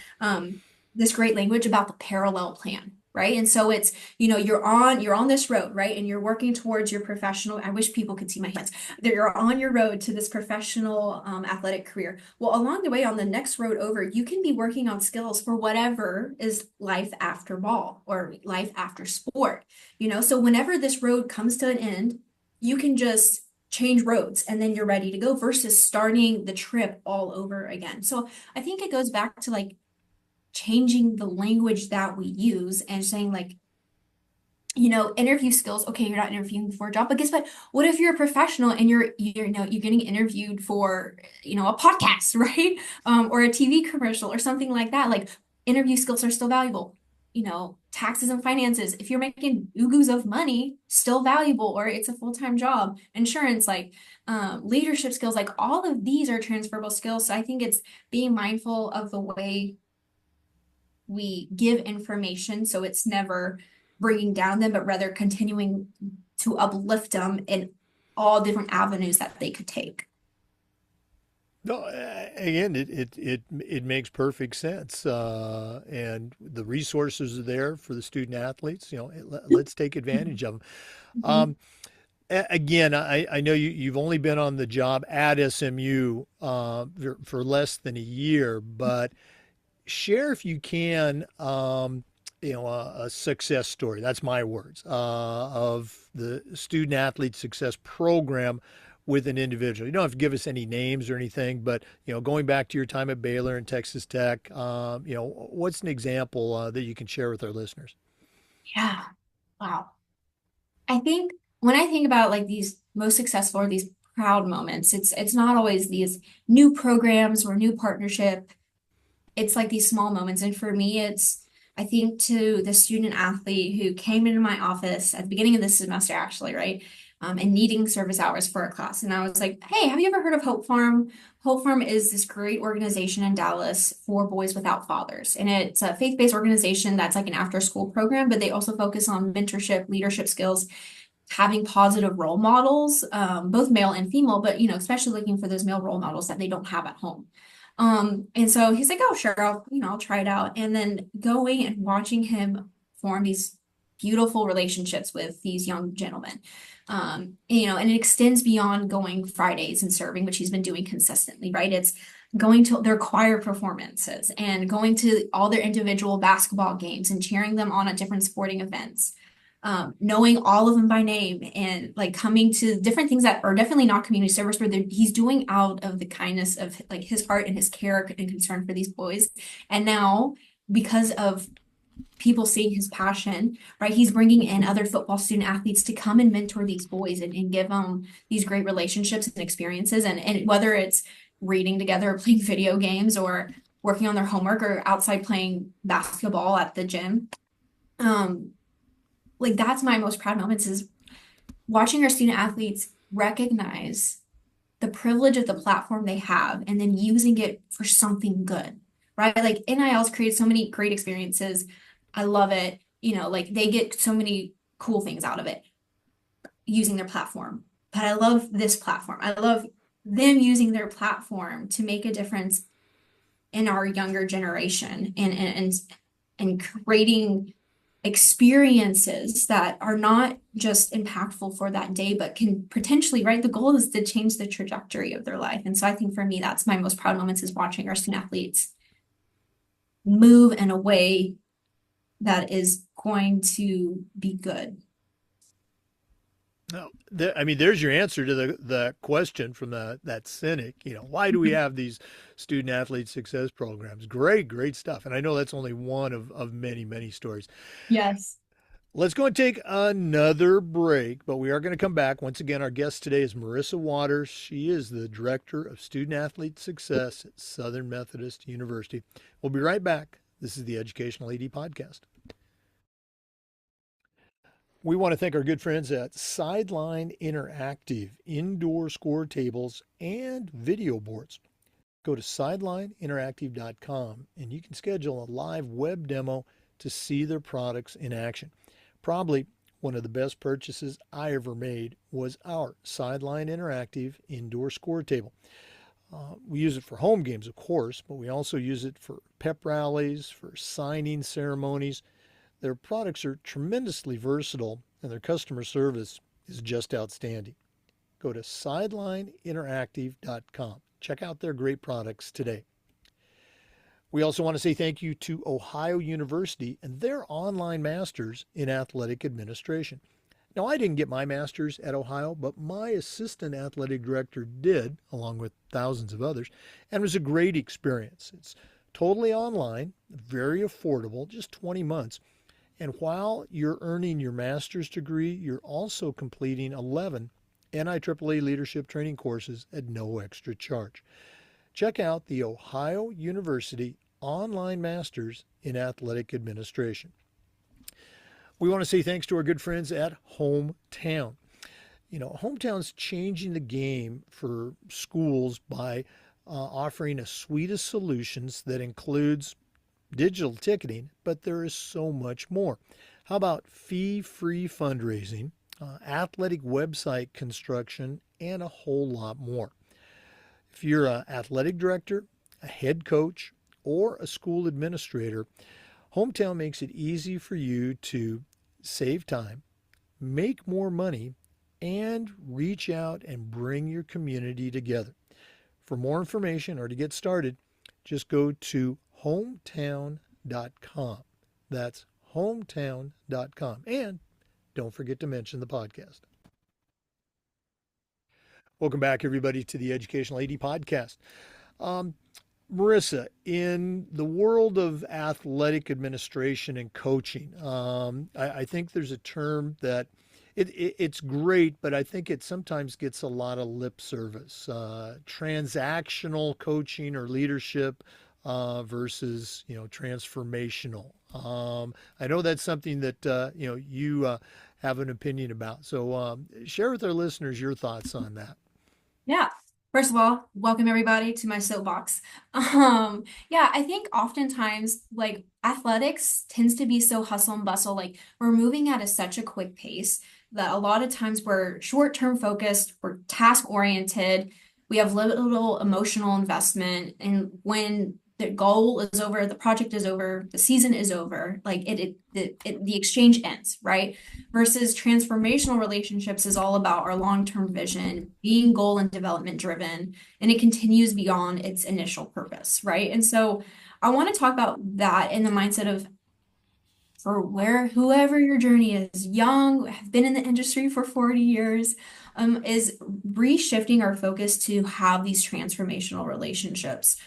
This great language about the parallel plan. right? And so it's, you're on this road, right? And you're working towards your professional, I wish people could see my hands, that you're on your road to this professional athletic career. Well, along the way, on the next road over, you can be working on skills for whatever is life after ball or life after sport, So whenever this road comes to an end, you can just change roads and then you're ready to go versus starting the trip all over again. So I think it goes back to like changing the language that we use and saying like, interview skills. Okay, you're not interviewing for a job, but guess what? What if you're a professional and you're getting interviewed for, a podcast, right? Or a TV commercial or something like that. Like interview skills are still valuable. Taxes and finances. If you're making oogoos of money, still valuable, or it's a full-time job. Insurance, like leadership skills, like all of these are transferable skills. So I think it's being mindful of the way we give information so it's never bringing down them, but rather continuing to uplift them in all different avenues that they could take. No, again, it makes perfect sense, and the resources are there for the student athletes. Let's take advantage of them. Mhm. Um, Again, I know you've only been on the job at SMU for less than a year, but share if you can, a success story. That's my words of the student athlete success program with an individual. You don't have to give us any names or anything, but going back to your time at Baylor and Texas Tech, what's an example that you can share with our listeners? Yeah. Wow. I think when I think about like these most successful or these proud moments, it's not always these new programs or new partnership. It's like these small moments. And for me, I think to the student athlete who came into my office at the beginning of this semester, actually, right? And needing service hours for a class. And I was like, hey, have you ever heard of Hope Farm? Hope Farm is this great organization in Dallas for boys without fathers. And it's a faith-based organization that's like an after-school program, but they also focus on mentorship, leadership skills, having positive role models, both male and female, but especially looking for those male role models that they don't have at home. And so he's like, oh, sure, I'll try it out. And then going and watching him form these beautiful relationships with these young gentlemen. And it extends beyond going Fridays and serving, which he's been doing consistently, right? It's going to their choir performances and going to all their individual basketball games and cheering them on at different sporting events, knowing all of them by name and like coming to different things that are definitely not community service, but he's doing out of the kindness of like his heart and his care and concern for these boys. And now, because of people seeing his passion, right, he's bringing in other football student athletes to come and mentor these boys and give them these great relationships and experiences. And whether it's reading together or playing video games or working on their homework or outside playing basketball at the gym. Like that's my most proud moments is watching our student athletes recognize the privilege of the platform they have and then using it for something good, right? Like NIL's created so many great experiences. I love it. Like they get so many cool things out of it using their platform. But I love this platform. I love them using their platform to make a difference in our younger generation and creating experiences that are not just impactful for that day, but can potentially, right? The goal is to change the trajectory of their life. And so I think for me, that's my most proud moments is watching our student athletes move in a way that is going to be good. No, I mean, there's your answer to the question from that cynic. Why do we have these student athlete success programs? Great stuff. And I know that's only one of many, many stories. Yes. Let's go and take another break, but we are going to come back. Once again, our guest today is Marissa Watters. She is the Director of Student Athlete Success at Southern Methodist University. We'll be right back. This is the Educational ED Podcast. We want to thank our good friends at Sideline Interactive, indoor score tables and video boards. Go to sidelineinteractive.com and you can schedule a live web demo to see their products in action. Probably one of the best purchases I ever made was our Sideline Interactive indoor score table. We use it for home games, of course, but we also use it for pep rallies, for signing ceremonies. Their products are tremendously versatile and their customer service is just outstanding. Go to sidelineinteractive.com. Check out their great products today. We also want to say thank you to Ohio University and their online masters in athletic administration. Now, I didn't get my master's at Ohio, but my assistant athletic director did, along with thousands of others, and it was a great experience. It's totally online, very affordable, just 20 months. And while you're earning your master's degree, you're also completing 11 NIAAA leadership training courses at no extra charge. Check out the Ohio University Online Masters in Athletic Administration. We want to say thanks to our good friends at Hometown. Hometown's changing the game for schools by offering a suite of solutions that includes digital ticketing, but there is so much more. How about fee-free fundraising, athletic website construction, and a whole lot more? If you're an athletic director, a head coach, or a school administrator, Hometown makes it easy for you to save time, make more money, and reach out and bring your community together. For more information or to get started, just go to hometown.com. That's hometown.com. And don't forget to mention the podcast. Welcome back, everybody, to the Educational AD Podcast. Marissa, in the world of athletic administration and coaching, I think there's a term that it's great, but I think it sometimes gets a lot of lip service. Transactional coaching or leadership versus transformational. I know that's something that you have an opinion about. So share with our listeners your thoughts on that. Yeah. First of all, welcome everybody to my soapbox. Yeah, I think oftentimes like athletics tends to be so hustle and bustle, like we're moving at such a quick pace that a lot of times we're short-term focused, we're task-oriented, we have little emotional investment, and when the goal is over, the project is over, the season is over, like the exchange ends, right? Versus transformational relationships is all about our long-term vision, being goal and development driven, and it continues beyond its initial purpose, right? And so I want to talk about that in the mindset of for whoever your journey is, young, have been in the industry for 40 years, is reshifting our focus to have these transformational relationships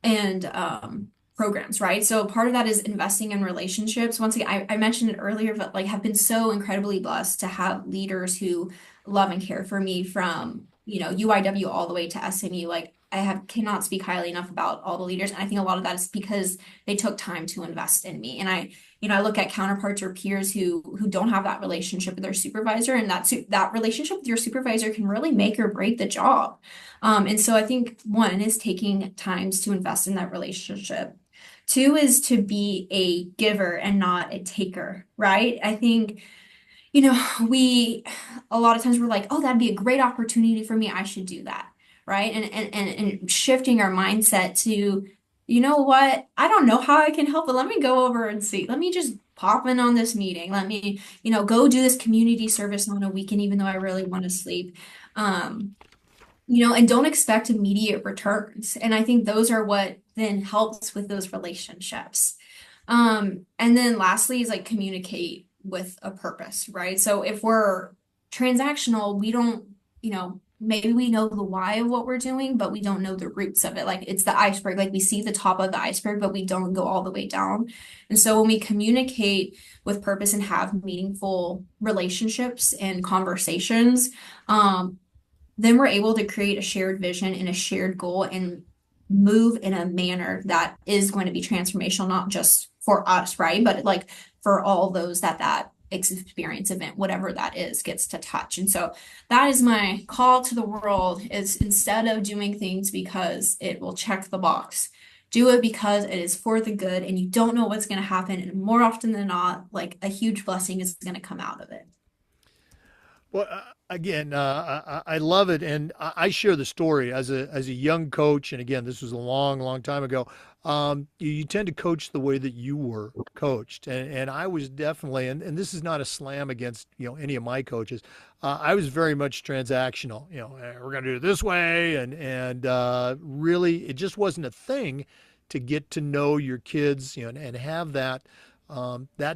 and programs, right? So part of that is investing in relationships. Once again, I mentioned it earlier, but like have been so incredibly blessed to have leaders who love and care for me from, UIW all the way to SMU. Like cannot speak highly enough about all the leaders. And I think a lot of that is because they took time to invest in me. And I look at counterparts or peers who don't have that relationship with their supervisor, and that relationship with your supervisor can really make or break the job. And so I think one is taking times to invest in that relationship. Two is to be a giver and not a taker, right? I think, a lot of times we're like, oh, that'd be a great opportunity for me. I should do that, right? And shifting our mindset to, you know what? I don't know how I can help, but let me go over and see. Let me just pop in on this meeting. Let me, go do this community service on a weekend, even though I really want to sleep. And don't expect immediate returns. And I think those are what then helps with those relationships. And then lastly is like communicate with a purpose, right? So if we're transactional, we don't, maybe we know the why of what we're doing, but we don't know the roots of it. Like it's the iceberg, like we see the top of the iceberg, but we don't go all the way down. And so when we communicate with purpose and have meaningful relationships and conversations, then we're able to create a shared vision and a shared goal and move in a manner that is going to be transformational, not just for us, right? But like for all those that experience event, whatever that is, gets to touch. And so that is my call to the world is instead of doing things because it will check the box, do it because it is for the good and you don't know what's going to happen. And more often than not, like a huge blessing is going to come out of it. Well, again, I love it, and I share the story as a young coach. And again, this was a long, long time ago. You tend to coach the way that you were coached, and I was definitely, and this is not a slam against any of my coaches. I was very much transactional. We're going to do it this way, and really, it just wasn't a thing to get to know your kids, and have that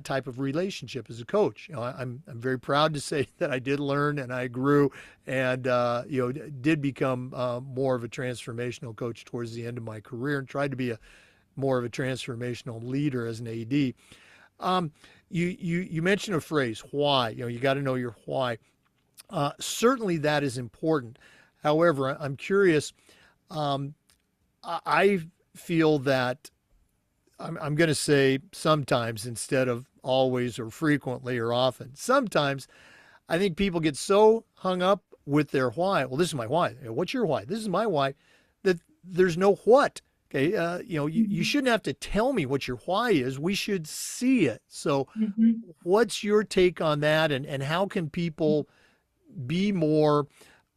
type of relationship as a coach. I'm very proud to say that I did learn and I grew, and did become more of a transformational coach towards the end of my career, and tried to be a more of a transformational leader as an AD. Um, you mentioned a phrase, why. You got to know your why. Certainly that is important. However, I'm curious. Um, I feel that I'm going to say sometimes instead of always or frequently or often. Sometimes I think people get so hung up with their why. Well, this is my why. What's your why? This is my why. That there's no what. Okay. You Mhm. shouldn't have to tell me what your why is. We should see it. So, Mhm. what's your take on that? And how can people be more,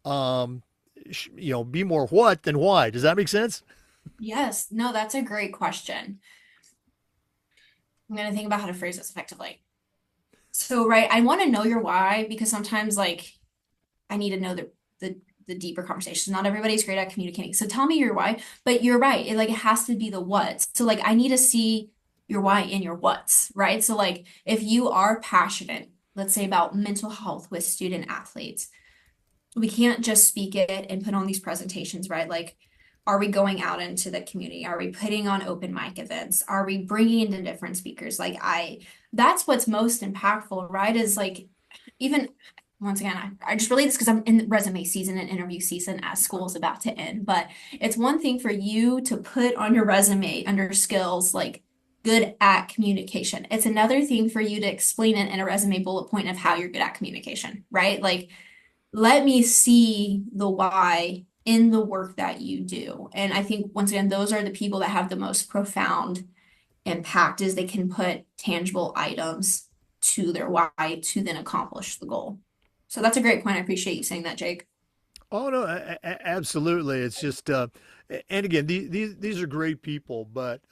um, be more what than why? Does that make sense? Yes, no, that's a great question. I'm gonna think about how to phrase this effectively. So, right, I want to know your why because sometimes like I need to know the deeper conversations. Not everybody's great at communicating. So tell me your why, but you're right. It has to be the what. So like I need to see your why in your what's, right? So like if you are passionate, let's say about mental health with student athletes, we can't just speak it and put on these presentations, right? Like, are we going out into the community? Are we putting on open mic events? Are we bringing in different speakers? That's what's most impactful, right? Is like, even once again, I just relate this because I'm in resume season and interview season as school is about to end. But it's one thing for you to put on your resume under skills like good at communication. It's another thing for you to explain it in a resume bullet point of how you're good at communication, right? Like, let me see the why in the work that you do. And I think once again, those are the people that have the most profound impact is they can put tangible items to their why to then accomplish the goal. So that's a great point. I appreciate you saying that, Jake. Oh no, absolutely. It's just, and again, these are great people, but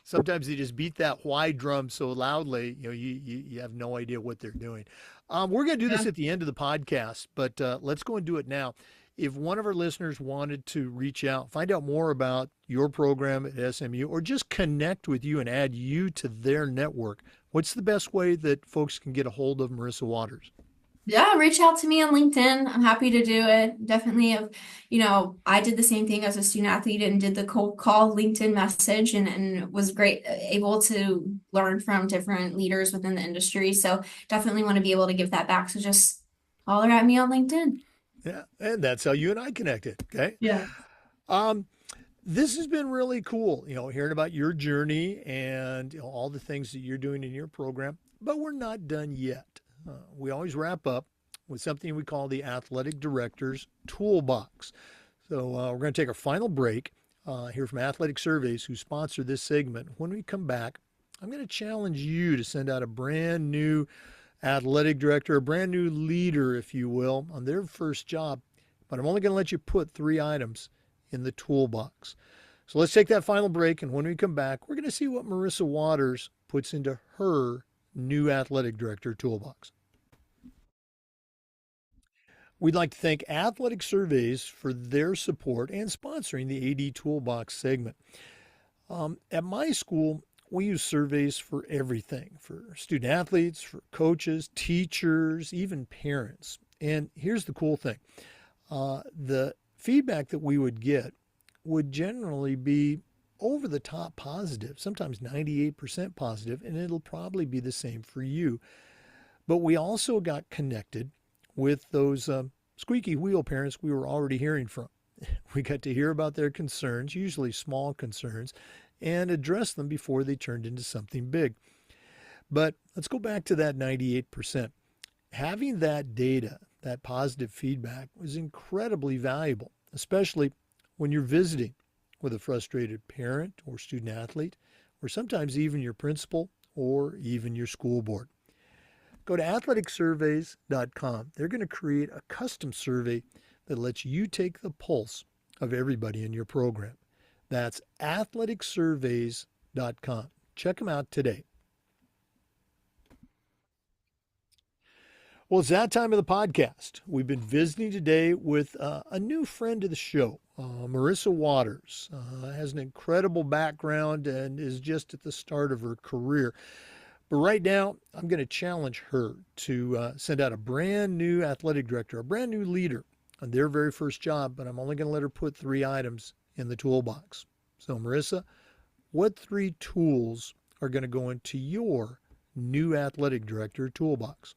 sometimes they just beat that why drum so loudly, you have no idea what they're doing. We're going to do Yeah. this at the end of the podcast, but let's go and do it now. If one of our listeners wanted to reach out, find out more about your program at SMU, or just connect with you and add you to their network, what's the best way that folks can get a hold of Marissa Watters? Yeah, reach out to me on LinkedIn. I'm happy to do it. Definitely I did the same thing as a student athlete and did the cold call LinkedIn message and was great, able to learn from different leaders within the industry. So definitely want to be able to give that back. So just holler at me on LinkedIn. Yeah, and that's how you and I connected. Okay. Yeah. Um, this has been really cool, hearing about your journey and all the things that you're doing in your program. But we're not done yet. We always wrap up with something we call the Athletic Director's Toolbox. So we're going to take our final break, hear from Athletic Surveys, who sponsor this segment. When we come back, I'm going to challenge you to send out a brand new athletic director, a brand new leader, if you will, on their first job. But I'm only going to let you put 3 items in the toolbox. So let's take that final break. And when we come back, we're going to see what Marissa Watters puts into her new athletic director toolbox. We'd like to thank Athletic Surveys for their support and sponsoring the AD Toolbox segment. At my school, we use surveys for everything, for student athletes, for coaches, teachers, even parents. And here's the cool thing, the feedback that we would get would generally be over the top positive, sometimes 98% positive, and it'll probably be the same for you. But we also got connected with those squeaky wheel parents we were already hearing from. We got to hear about their concerns, usually small concerns, and address them before they turned into something big. But let's go back to that 98%. Having that data, that positive feedback, was incredibly valuable, especially when you're visiting with a frustrated parent or student athlete, or sometimes even your principal or even your school board. Go to athleticsurveys.com. They're going to create a custom survey that lets you take the pulse of everybody in your program. That's athleticsurveys.com. Check them out today. Well, it's that time of the podcast. We've been visiting today with a new friend of the show, Marissa Watters. Has an incredible background and is just at the start of her career. But right now, I'm going to challenge her to send out a brand new athletic director, a brand new leader on their very first job, but I'm only going to let her put 3 items in the toolbox. So, Marissa, what 3 tools are going to go into your new athletic director toolbox?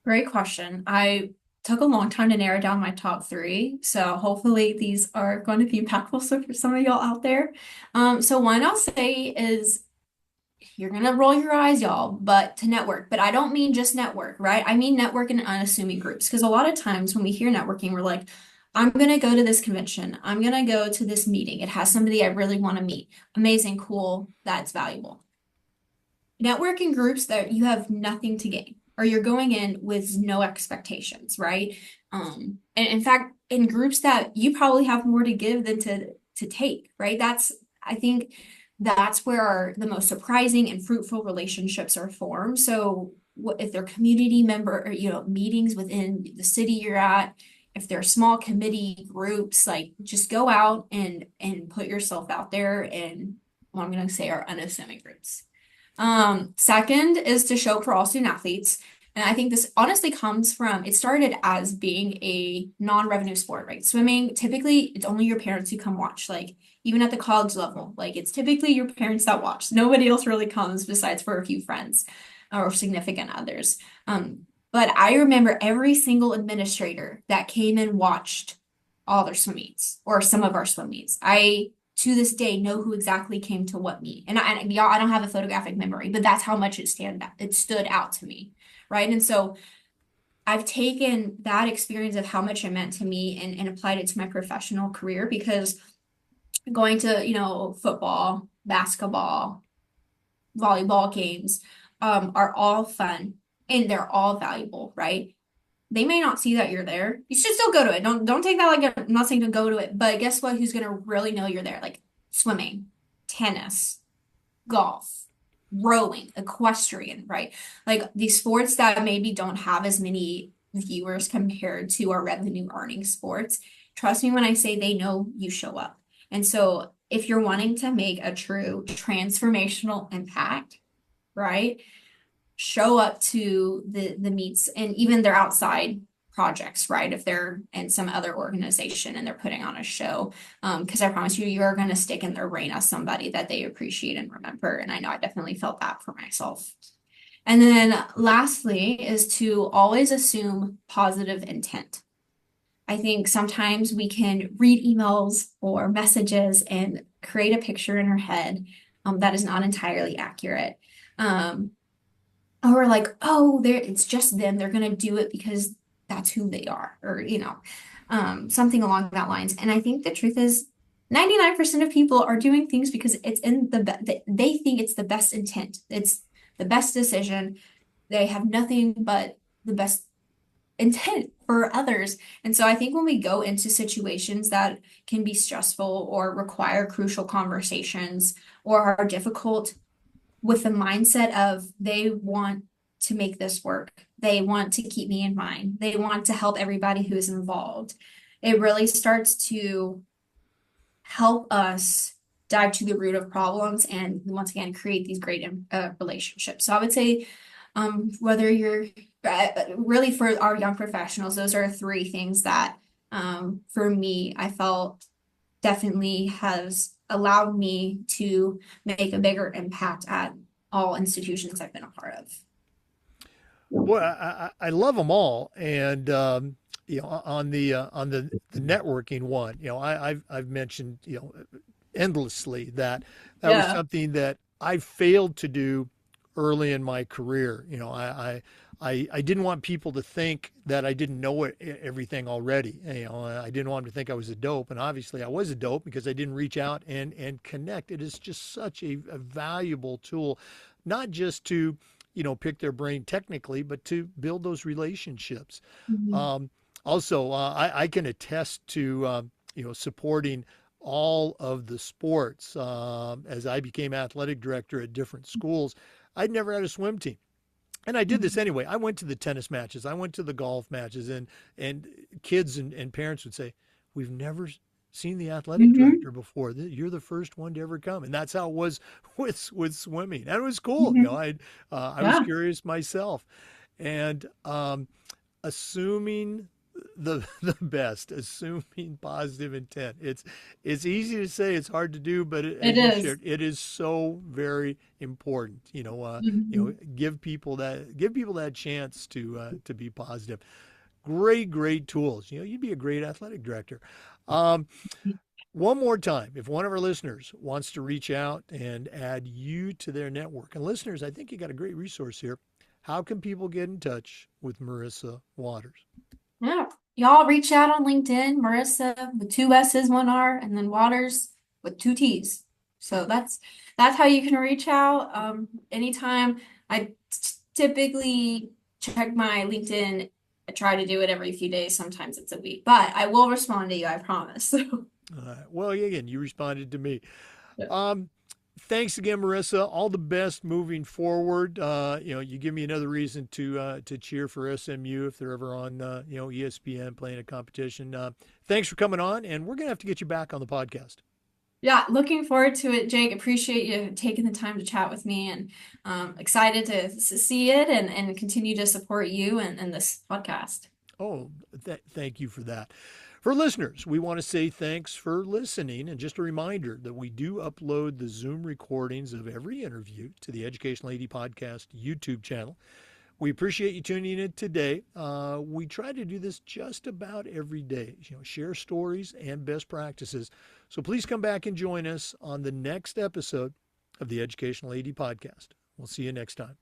Great question. I took a long time to narrow down my top 3, so hopefully these are going to be impactful so for some of y'all out there. So one I'll say is you're gonna roll your eyes, y'all, but to network. But I don't mean just network, right? I mean network in unassuming groups. Because a lot of times when we hear networking, we're like, I'm gonna go to this convention. I'm gonna go to this meeting. It has somebody I really want to meet. Amazing, cool, that's valuable. Network in groups that you have nothing to gain, or you're going in with no expectations, right? And in fact, in groups that you probably have more to give than to take, right? I think that's where the most surprising and fruitful relationships are formed. So if they're community member or meetings within the city you're at, if they're small committee groups, like just go out and put yourself out there in what I'm going to say are unassuming groups. Second is to show up for all student athletes. And I think this honestly comes from, it started as being a non-revenue sport, right? Swimming, typically it's only your parents who come watch, like even at the college level, like it's typically your parents that watch. Nobody else really comes besides for a few friends or significant others. But I remember every single administrator that came and watched all their swim meets or some of our swim meets. I to this day know who exactly came to what meet. And y'all, I don't have a photographic memory, but that's how much it stood out to me, right? And so I've taken that experience of how much it meant to me and applied it to my professional career, because going to, football, basketball, volleyball games, are all fun and they're all valuable, right? They may not see that you're there. You should still go to it. Don't take that like I'm not saying to go to it, but guess what? Who's gonna really know you're there? Like swimming, tennis, golf, rowing, equestrian, right? Like these sports that maybe don't have as many viewers compared to our revenue earning sports. Trust me when I say they know you show up. And so if you're wanting to make a true transformational impact, right? Show up to the meets and even their outside projects, right? If they're in some other organization and they're putting on a show, because I promise you, you are going to stick in their brain as somebody that they appreciate and remember. And I know I definitely felt that for myself. And then lastly is to always assume positive intent. I think sometimes we can read emails or messages and create a picture in our head that is not entirely accurate. Or we're like, oh, it's just them. They're gonna do it because that's who they are, or something along that lines. And I think the truth is, 99% of people are doing things because it's in they think it's the best intent. It's the best decision. They have nothing but the best intent for others. And so I think when we go into situations that can be stressful or require crucial conversations or are difficult, with the mindset of they want to make this work. They want to keep me in mind. They want to help everybody who is involved. It really starts to help us dive to the root of problems and once again create these great relationships. So I would say whether you're really for our young professionals, those are 3 things that for me, I felt definitely has allowed me to make a bigger impact at all institutions I've been a part of. Boy, I love them all, and on the networking one, I've mentioned endlessly that was something that I failed to do early in my career. I didn't want people to think that I didn't know everything already. I didn't want them to think I was a dope, and obviously I was a dope because I didn't reach out and connect. It is just such a valuable tool, not just to pick their brain technically, but to build those relationships. Mhm. Um, Also, I can attest to supporting all of the sports. As I became athletic director at different schools, I'd never had a swim team. And I did this Mhm. anyway. I went to the tennis matches. I went to the golf matches, and kids and parents would say, "We've never seen the athletic Mhm. director before. You're the first one to ever come." And that's how it was with swimming. And it was cool. Mhm. I was Yeah, curious myself, and assuming the best, assuming positive intent. It's easy to say, it's hard to do, but it as you is. shared, it is so very important. Mhm. Give people that chance to be positive. Great tools. You'd be a great athletic director. Um, one more time, if one of our listeners wants to reach out and add you to their network, and listeners, I think you got a great resource here. How can people get in touch with Marissa Watters? Yeah. Y'all reach out on LinkedIn, Marissa with two S's, one R, and then Waters with two T's. So that's how you can reach out. Anytime. I typically check my LinkedIn. I try to do it every few days. Sometimes it's a week, but I will respond to you, I promise. Well, again, you responded to me. Yeah. Um, Thanks again, Marissa. All the best moving forward. You give me another reason to cheer for SMU if they're ever on ESPN playing a competition. Thanks for coming on, and we're gonna have to get you back on the podcast. Yeah, looking forward to it, Jake. Appreciate you taking the time to chat with me and excited to see it and continue to support you and this podcast. Oh, thank you for that. For listeners, we want to say thanks for listening. And just a reminder that we do upload the Zoom recordings of every interview to the Educational AD Podcast YouTube channel. We appreciate you tuning in today. We try to do this just about every day, share stories and best practices. So please come back and join us on the next episode of the Educational AD Podcast. We'll see you next time.